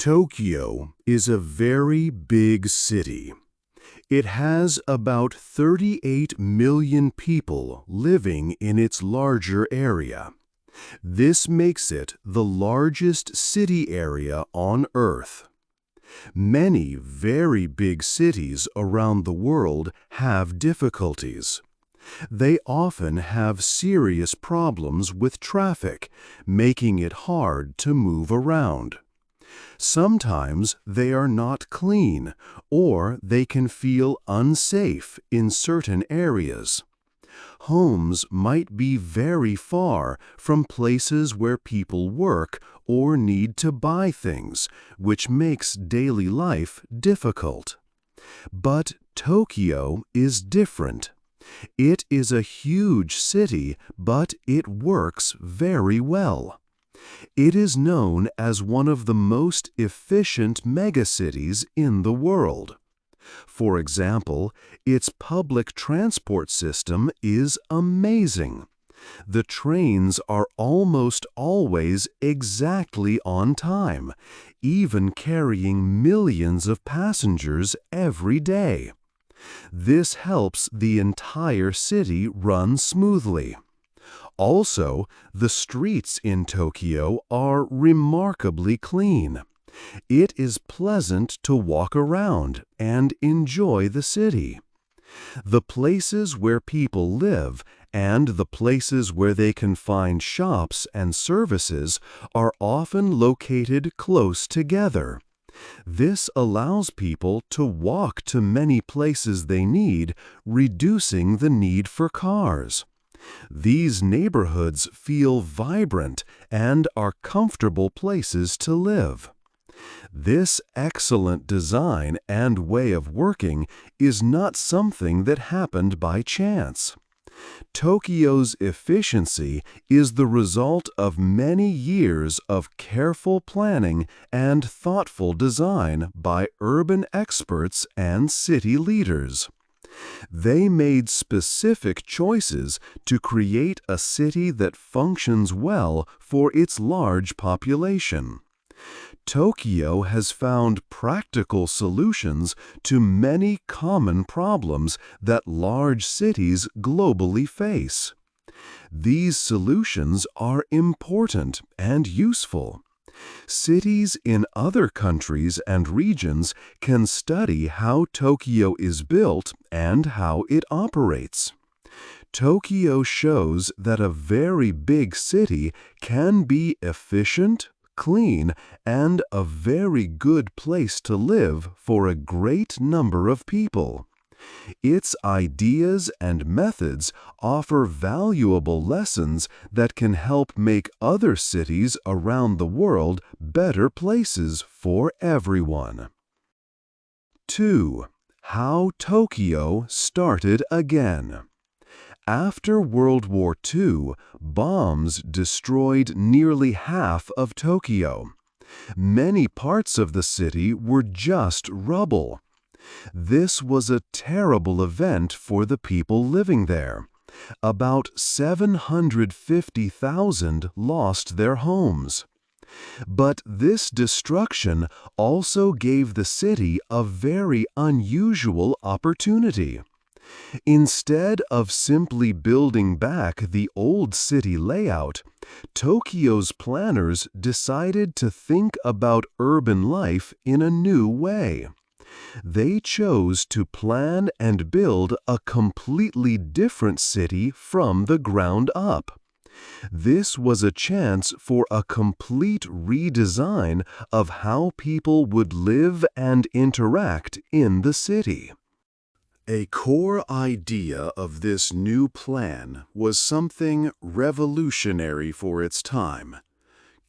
Tokyo is a very big city. It has about 38 million people living in its larger area. This makes it the largest city area on Earth. Many very big cities around the world have difficulties. They often have serious problems with traffic, making it hard to move around. Sometimes they are not clean, or they can feel unsafe in certain areas. Homes might be very far from places where people work or need to buy things, which makes daily life difficult. But Tokyo is different. It is a huge city, but it works very well. It is known as one of the most efficient megacities in the world. For example, its public transport system is amazing. The trains are almost always exactly on time, even carrying millions of passengers every day. This helps the entire city run smoothly. Also, the streets in Tokyo are remarkably clean. It is pleasant to walk around and enjoy the city. The places where people live and the places where they can find shops and services are often located close together. This allows people to walk to many places they need, reducing the need for cars. These neighborhoods feel vibrant and are comfortable places to live. This excellent design and way of working is not something that happened by chance. Tokyo's efficiency is the result of many years of careful planning and thoughtful design by urban experts and city leaders. They made specific choices to create a city that functions well for its large population. Tokyo has found practical solutions to many common problems that large cities globally face. These solutions are important and useful. Cities in other countries and regions can study how Tokyo is built and how it operates. Tokyo shows that a very big city can be efficient, clean, and a very good place to live for a great number of people. Its ideas and methods offer valuable lessons that can help make other cities around the world better places for everyone. 2. How Tokyo started again. After World War II, bombs destroyed nearly half of Tokyo. Many parts of the city were just rubble. This was a terrible event for the people living there. About 750,000 lost their homes. But this destruction also gave the city a very unusual opportunity. Instead of simply building back the old city layout, Tokyo's planners decided to think about urban life in a new way. They chose to plan and build a completely different city from the ground up. This was a chance for a complete redesign of how people would live and interact in the city. A core idea of this new plan was something revolutionary for its time: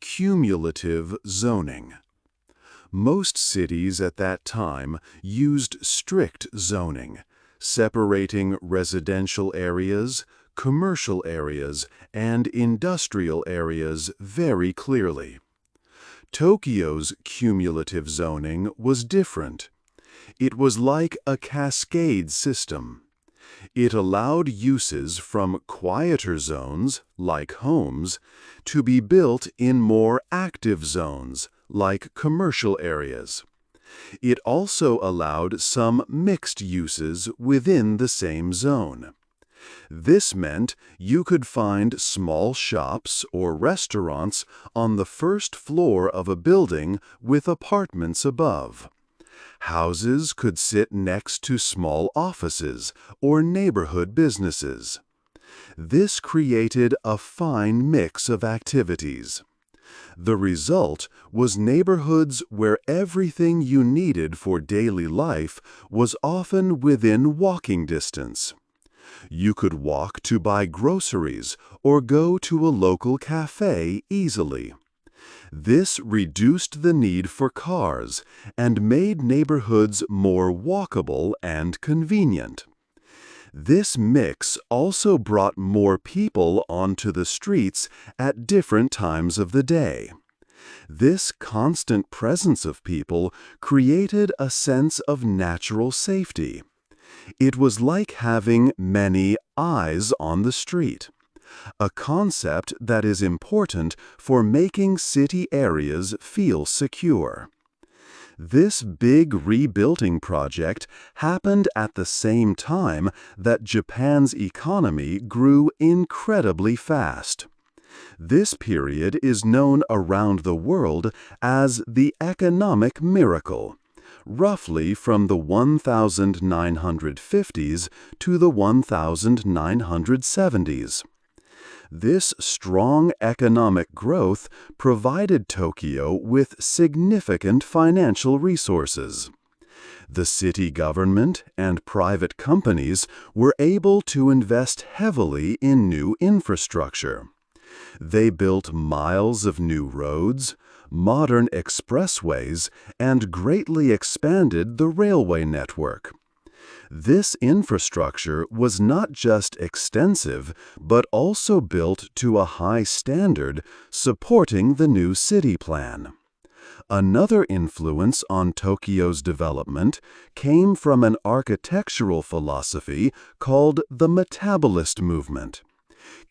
cumulative zoning. Most cities at that time used strict zoning, separating residential areas, commercial areas, and industrial areas very clearly. Tokyo's cumulative zoning was different. It was like a cascade system. It allowed uses from quieter zones, like homes, to be built in more active zones, like commercial areas. It also allowed some mixed uses within the same zone. This meant you could find small shops or restaurants on the first floor of a building with apartments above. Houses could sit next to small offices or neighborhood businesses. This created a fine mix of activities. The result was neighborhoods where everything you needed for daily life was often within walking distance. You could walk to buy groceries or go to a local cafe easily. This reduced the need for cars and made neighborhoods more walkable and convenient. This mix also brought more people onto the streets at different times of the day. This constant presence of people created a sense of natural safety. It was like having many eyes on the street, a concept that is important for making city areas feel secure. This big rebuilding project happened at the same time that Japan's economy grew incredibly fast. This period is known around the world as the economic miracle, roughly from the 1950s to the 1970s. This strong economic growth provided Tokyo with significant financial resources. The city government and private companies were able to invest heavily in new infrastructure. They built miles of new roads, modern expressways, and greatly expanded the railway network. This infrastructure was not just extensive, but also built to a high standard, supporting the new city plan. Another influence on Tokyo's development came from an architectural philosophy called the metabolist movement.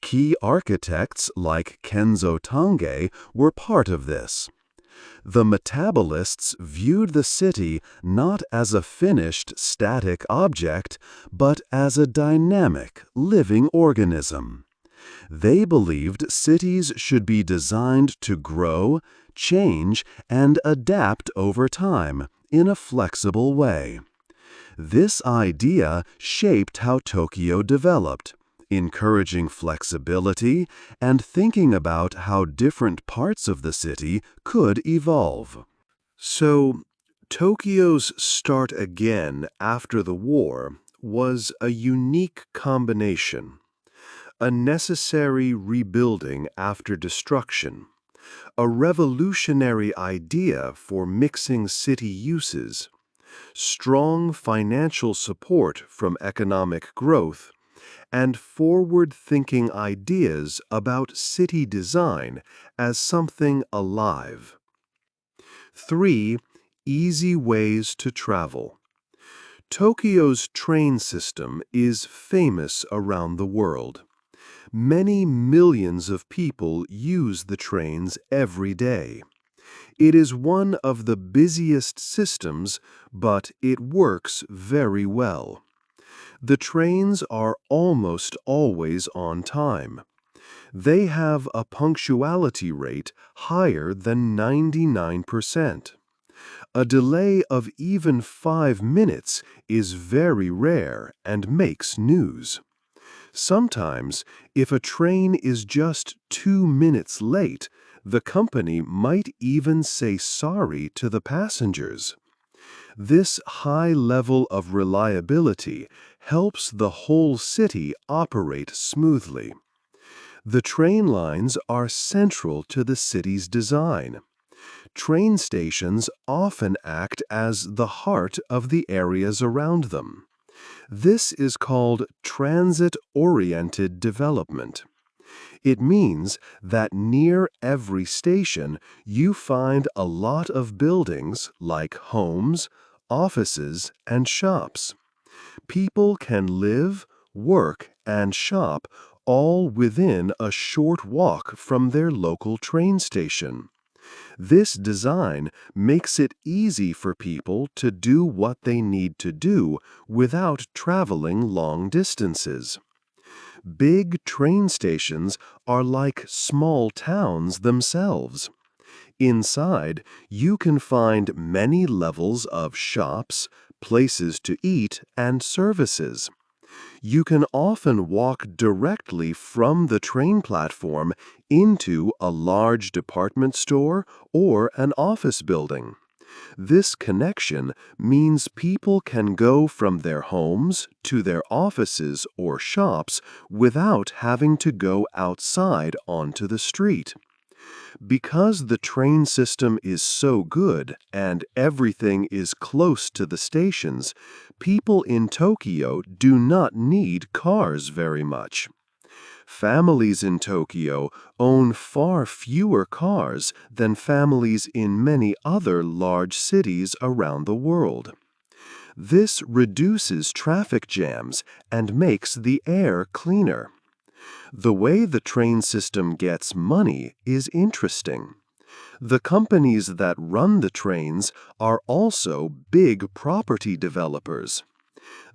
Key architects like Kenzo Tange were part of this. The metabolists viewed the city not as a finished, static object, but as a dynamic, living organism. They believed cities should be designed to grow, change, and adapt over time in a flexible way. This idea shaped how Tokyo developed, encouraging flexibility and thinking about how different parts of the city could evolve. So, Tokyo's start again after the war was a unique combination. A necessary rebuilding after destruction, a revolutionary idea for mixing city uses, strong financial support from economic growth, and forward-thinking ideas about city design as something alive. 3. Easy ways to travel. Tokyo's train system is famous around the world. Many millions of people use the trains every day. It is one of the busiest systems, but it works very well. The trains are almost always on time. They have a punctuality rate higher than 99%. A delay of even 5 minutes is very rare and makes news. Sometimes, if a train is just 2 minutes late, the company might even say sorry to the passengers. This high level of reliability helps the whole city operate smoothly. The train lines are central to the city's design. Train stations often act as the heart of the areas around them. This is called transit-oriented development. It means that near every station you find a lot of buildings like homes, offices, and shops. People can live, work, and shop all within a short walk from their local train station. This design makes it easy for people to do what they need to do without traveling long distances. Big train stations are like small towns themselves. Inside, you can find many levels of shops, places to eat, and services. You can often walk directly from the train platform into a large department store or an office building. This connection means people can go from their homes to their offices or shops without having to go outside onto the street. Because the train system is so good and everything is close to the stations, people in Tokyo do not need cars very much. Families in Tokyo own far fewer cars than families in many other large cities around the world. This reduces traffic jams and makes the air cleaner. The way the train system gets money is interesting. The companies that run the trains are also big property developers.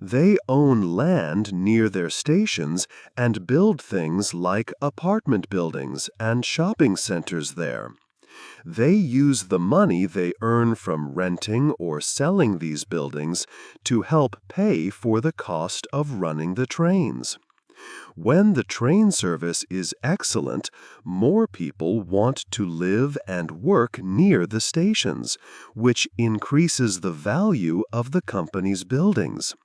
They own land near their stations and build things like apartment buildings and shopping centers there. They use the money they earn from renting or selling these buildings to help pay for the cost of running the trains. When the train service is excellent, more people want to live and work near the stations, which increases the value of the company's buildings.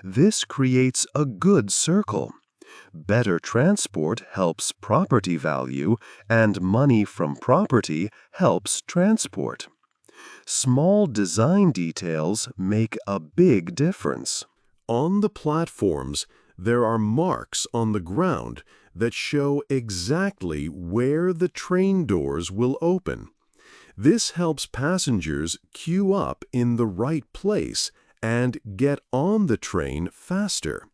This creates a good circle. Better transport helps property value, and money from property helps transport. Small design details make a big difference. On the platforms, there are marks on the ground that show exactly where the train doors will open. This helps passengers queue up in the right place and get on the train faster.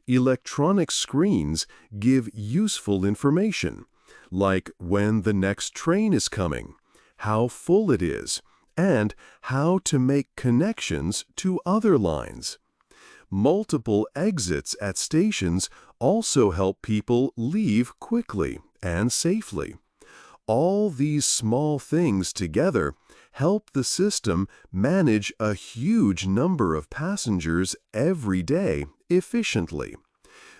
Electronic screens give useful information, like when the next train is coming, how full it is, and how to make connections to other lines. Multiple exits at stations also help people leave quickly and safely. All these small things together help the system manage a huge number of passengers every day efficiently.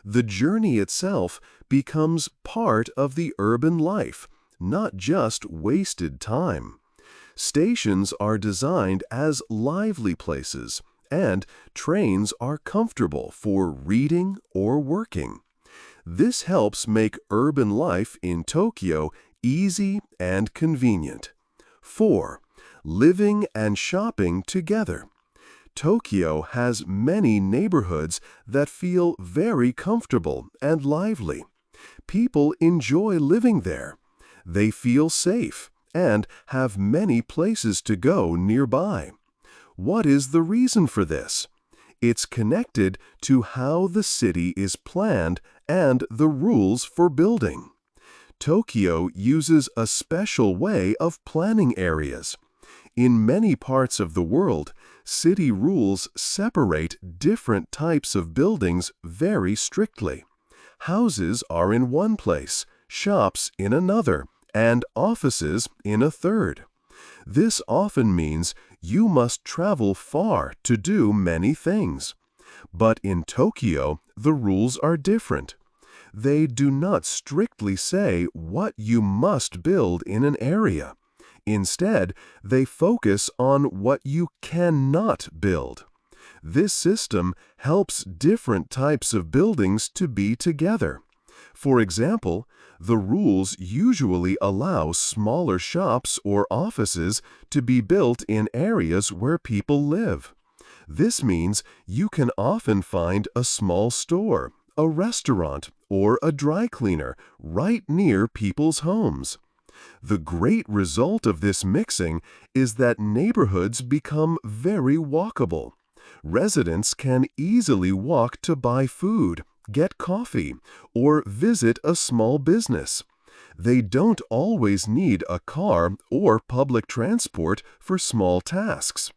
The journey itself becomes part of the urban life, not just wasted time. Stations are designed as lively places, and trains are comfortable for reading or working. This helps make urban life in Tokyo easy and convenient. 4. Living and shopping together. Tokyo has many neighborhoods that feel very comfortable and lively. People enjoy living there. They feel safe and have many places to go nearby. What is the reason for this? It's connected to how the city is planned and the rules for building. Tokyo uses a special way of planning areas. In many parts of the world, city rules separate different types of buildings very strictly. Houses are in one place, shops in another, and offices in a third. This often means you must travel far to do many things. But in Tokyo, the rules are different. They do not strictly say what you must build in an area. Instead, they focus on what you cannot build. This system helps different types of buildings to be together. For example, the rules usually allow smaller shops or offices to be built in areas where people live. This means you can often find a small store, a restaurant, or a dry cleaner right near people's homes. The great result of this mixing is that neighborhoods become very walkable. Residents can easily walk to buy food, get coffee, or visit a small business. They don't always need a car or public transport for small tasks.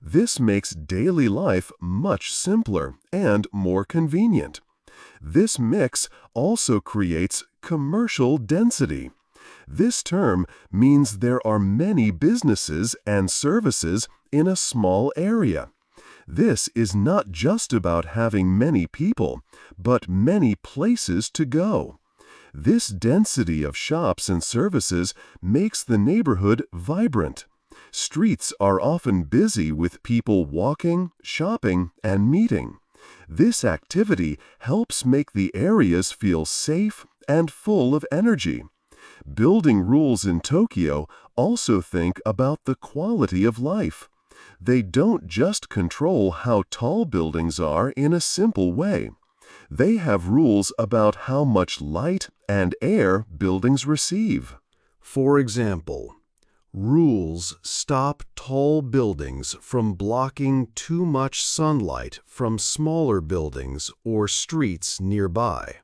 This makes daily life much simpler and more convenient. This mix also creates commercial density. This term means there are many businesses and services in a small area. This is not just about having many people, but many places to go. This density of shops and services makes the neighborhood vibrant. Streets are often busy with people walking, shopping, and meeting. This activity helps make the areas feel safe and full of energy. Building rules in Tokyo also think about the quality of life. They don't just control how tall buildings are in a simple way. They have rules about how much light and air buildings receive. For example, rules stop tall buildings from blocking too much sunlight from smaller buildings or streets nearby.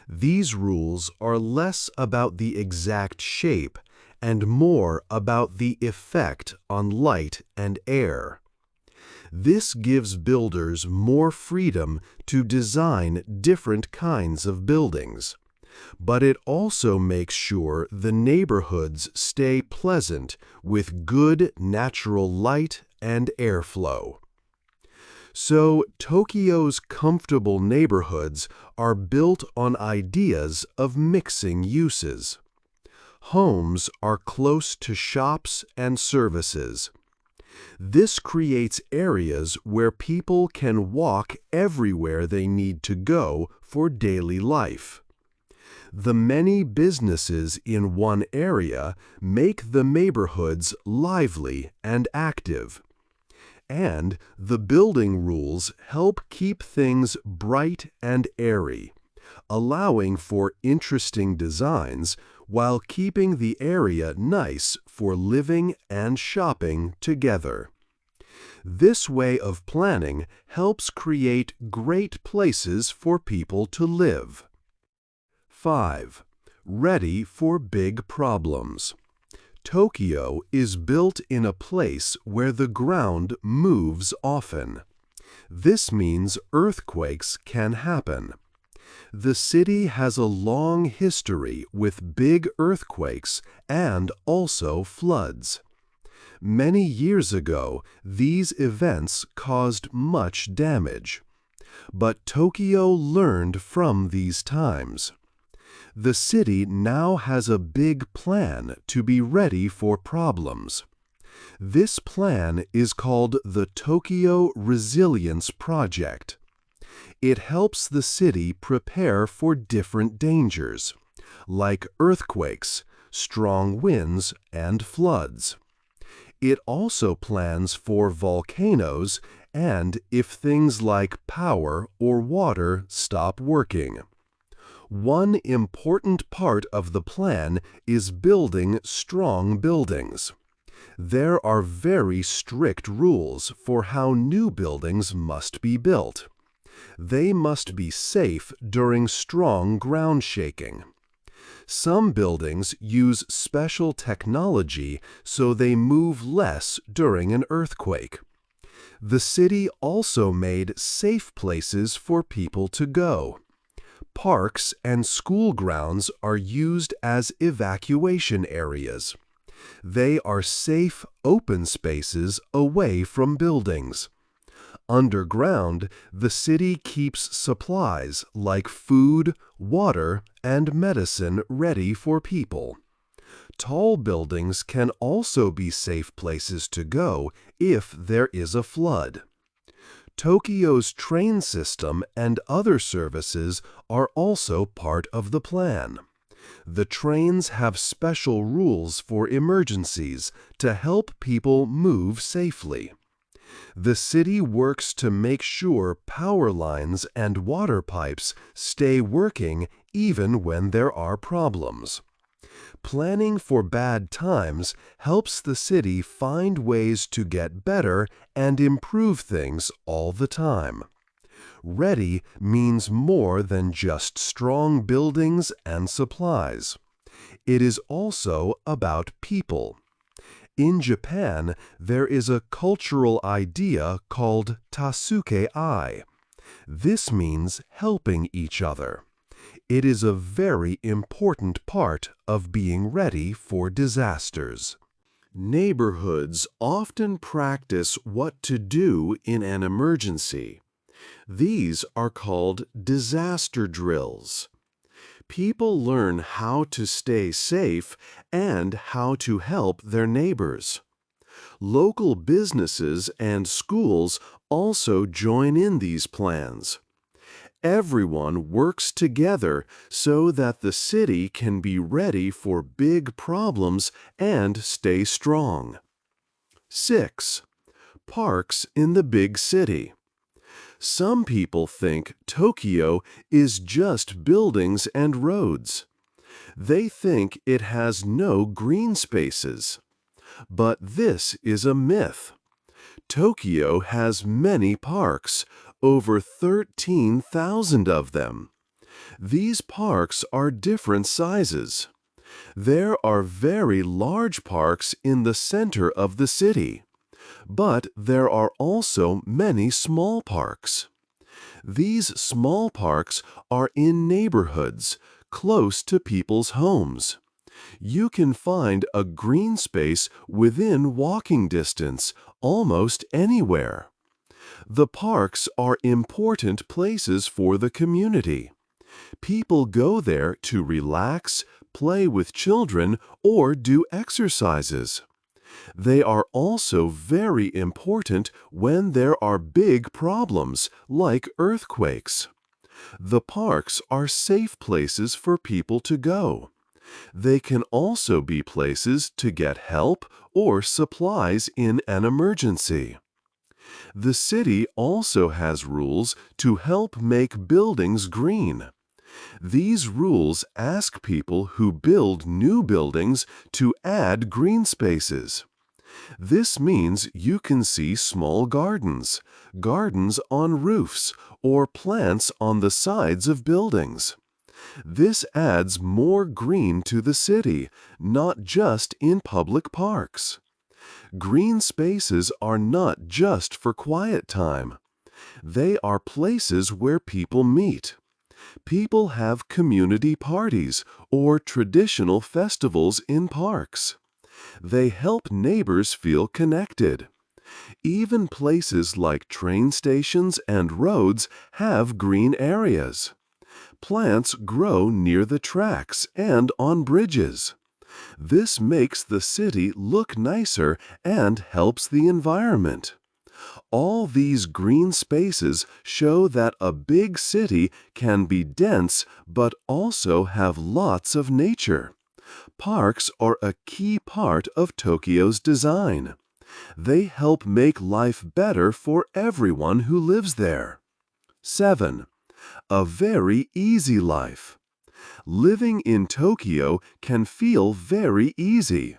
These rules are less about the exact shape and more about the effect on light and air. This gives builders more freedom to design different kinds of buildings, but it also makes sure the neighborhoods stay pleasant with good natural light and airflow. So, Tokyo's comfortable neighborhoods are built on ideas of mixing uses. Homes are close to shops and services. This creates areas where people can walk everywhere they need to go for daily life. The many businesses in one area make the neighborhoods lively and active. And the building rules help keep things bright and airy, allowing for interesting designs while keeping the area nice for living and shopping together. This way of planning helps create great places for people to live. 5. Ready for big problems. Tokyo is built in a place where the ground moves often. This means earthquakes can happen. The city has a long history with big earthquakes and also floods. Many years ago, these events caused much damage. But Tokyo learned from these times. The city now has a big plan to be ready for problems. This plan is called the Tokyo Resilience Project. It helps the city prepare for different dangers, like earthquakes, strong winds, and floods. It also plans for volcanoes and if things like power or water stop working. One important part of the plan is building strong buildings. There are very strict rules for how new buildings must be built. They must be safe during strong ground shaking. Some buildings use special technology so they move less during an earthquake. The city also made safe places for people to go. Parks and school grounds are used as evacuation areas. They are safe, open spaces away from buildings. Underground, the city keeps supplies like food, water, and medicine ready for people. Tall buildings can also be safe places to go if there is a flood. Tokyo's train system and other services are also part of the plan. The trains have special rules for emergencies to help people move safely. The city works to make sure power lines and water pipes stay working even when there are problems. Planning for bad times helps the city find ways to get better and improve things all the time. Ready means more than just strong buildings and supplies. It is also about people. In Japan, there is a cultural idea called tasuke-ai. This means helping each other. It is a very important part of being ready for disasters. Neighborhoods often practice what to do in an emergency. These are called disaster drills. People learn how to stay safe and how to help their neighbors. Local businesses and schools also join in these plans. Everyone works together so that the city can be ready for big problems and stay strong. 6. Parks in the big city. Some people think Tokyo is just buildings and roads. They think it has no green spaces. But this is a myth. Tokyo has many parks, over 13,000 of them. These parks are different sizes. There are very large parks in the center of the city, but there are also many small parks. These small parks are in neighborhoods, close to people's homes. You can find a green space within walking distance almost anywhere. The parks are important places for the community. People go there to relax, play with children, or do exercises. They are also very important when there are big problems, like earthquakes. The parks are safe places for people to go. They can also be places to get help or supplies in an emergency. The city also has rules to help make buildings green. These rules ask people who build new buildings to add green spaces. This means you can see small gardens, gardens on roofs, or plants on the sides of buildings. This adds more green to the city, not just in public parks. Green spaces are not just for quiet time. They are places where people meet. People have community parties or traditional festivals in parks. They help neighbors feel connected. Even places like train stations and roads have green areas. Plants grow near the tracks and on bridges. This makes the city look nicer and helps the environment. All these green spaces show that a big city can be dense but also have lots of nature. Parks are a key part of Tokyo's design. They help make life better for everyone who lives there. 7. A very easy life. Living in Tokyo can feel very easy.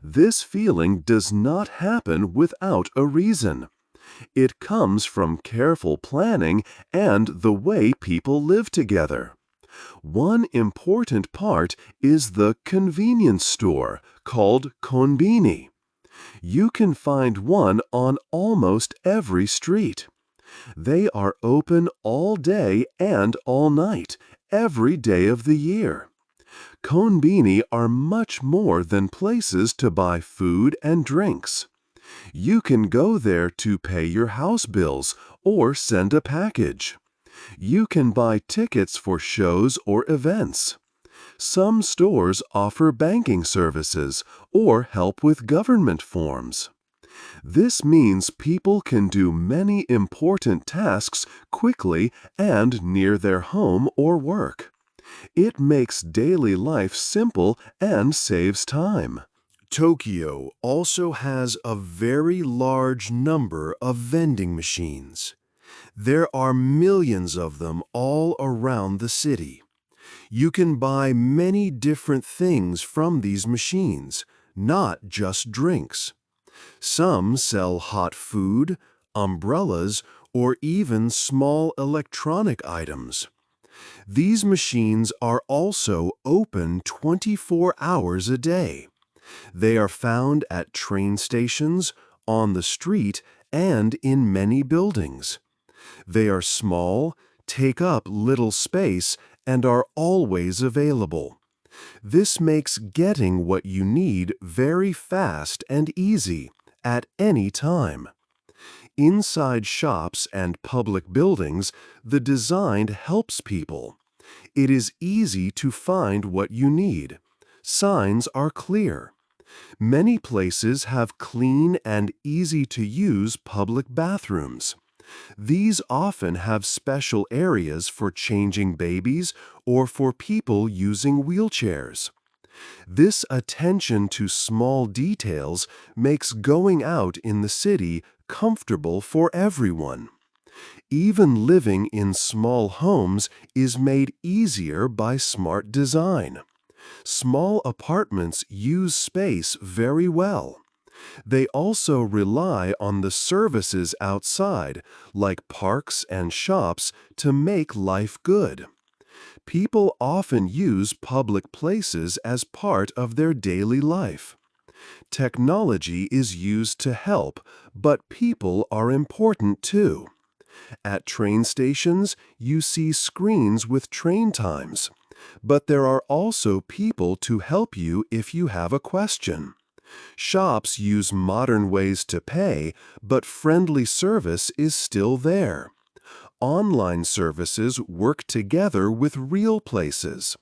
This feeling does not happen without a reason. It comes from careful planning and the way people live together. One important part is the convenience store called konbini. You can find one on almost every street. They are open all day and all night, every day of the year. Konbini are much more than places to buy food and drinks. You can go there to pay your house bills or send a package. You can buy tickets for shows or events. Some stores offer banking services or help with government forms. This means people can do many important tasks quickly and near their home or work. It makes daily life simple and saves time. Tokyo also has a very large number of vending machines. There are millions of them all around the city. You can buy many different things from these machines, not just drinks. Some sell hot food, umbrellas, or even small electronic items. These machines are also open 24 hours a day. They are found at train stations, on the street, and in many buildings. They are small, take up little space, and are always available. This makes getting what you need very fast and easy, at any time. Inside shops and public buildings, the design helps people. It is easy to find what you need. Signs are clear. Many places have clean and easy-to-use public bathrooms. These often have special areas for changing babies or for people using wheelchairs. This attention to small details makes going out in the city comfortable for everyone. Even living in small homes is made easier by smart design. Small apartments use space very well. They also rely on the services outside, like parks and shops, to make life good. People often use public places as part of their daily life. Technology is used to help, but people are important too. At train stations, you see screens with train times. But there are also people to help you if you have a question. Shops use modern ways to pay, but friendly service is still there. Online services work together with real places.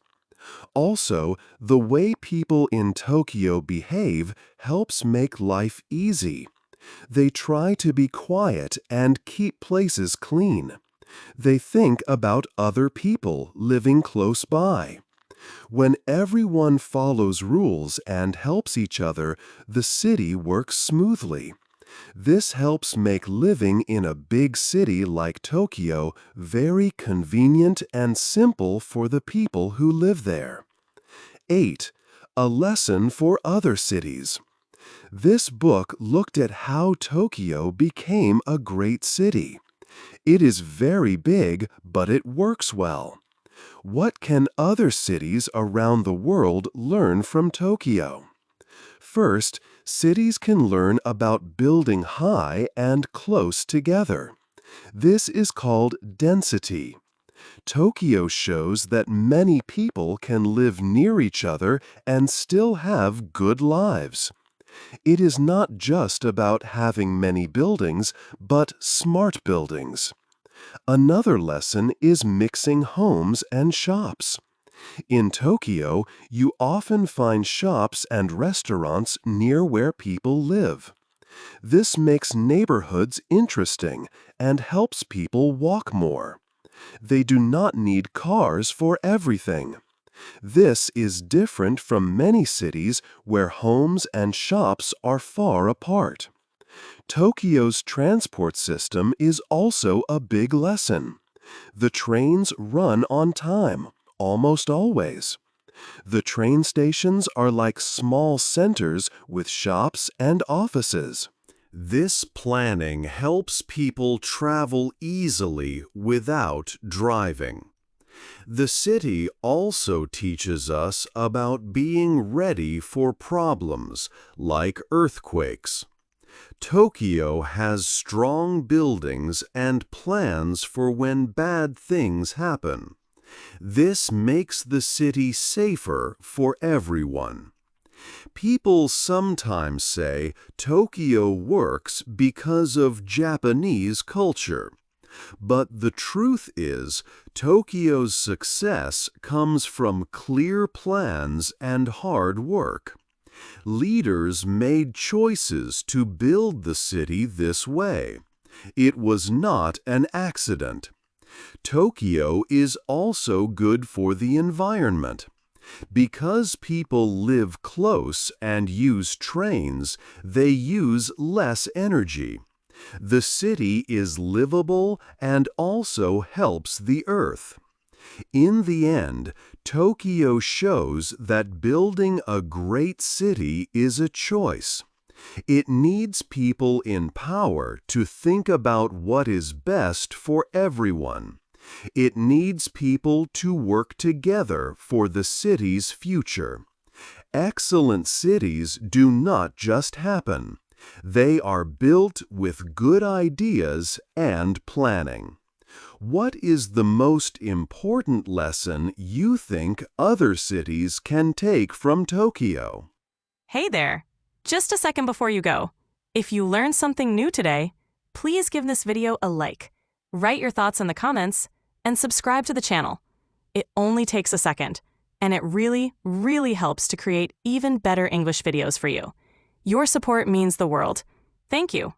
Also, the way people in Tokyo behave helps make life easy. They try to be quiet and keep places clean. They think about other people living close by. When everyone follows rules and helps each other, the city works smoothly. This helps make living in a big city like Tokyo very convenient and simple for the people who live there. 8. A lesson for other cities. This book looked at how Tokyo became a great city. It is very big, but it works well. What can other cities around the world learn from Tokyo? First, cities can learn about building high and close together. This is called density. Tokyo shows that many people can live near each other and still have good lives. It is not just about having many buildings, but smart buildings. Another lesson is mixing homes and shops. In Tokyo, you often find shops and restaurants near where people live. This makes neighborhoods interesting and helps people walk more. They do not need cars for everything. This is different from many cities where homes and shops are far apart. Tokyo's transport system is also a big lesson. The trains run on time, almost always. The train stations are like small centers with shops and offices. This planning helps people travel easily without driving. The city also teaches us about being ready for problems like earthquakes. Tokyo has strong buildings and plans for when bad things happen. This makes the city safer for everyone. People sometimes say Tokyo works because of Japanese culture. But the truth is, Tokyo's success comes from clear plans and hard work. Leaders made choices to build the city this way. It was not an accident. Tokyo is also good for the environment. Because people live close and use trains, they use less energy. The city is livable and also helps the earth. In the end, Tokyo shows that building a great city is a choice. It needs people in power to think about what is best for everyone. It needs people to work together for the city's future. Excellent cities do not just happen. They are built with good ideas and planning. What is the most important lesson you think other cities can take from Tokyo? Hey there! Just a second before you go. If you learned something new today, please give this video a like, write your thoughts in the comments, and subscribe to the channel. It only takes a second, and it really, really helps to create even better English videos for you. Your support means the world. Thank you.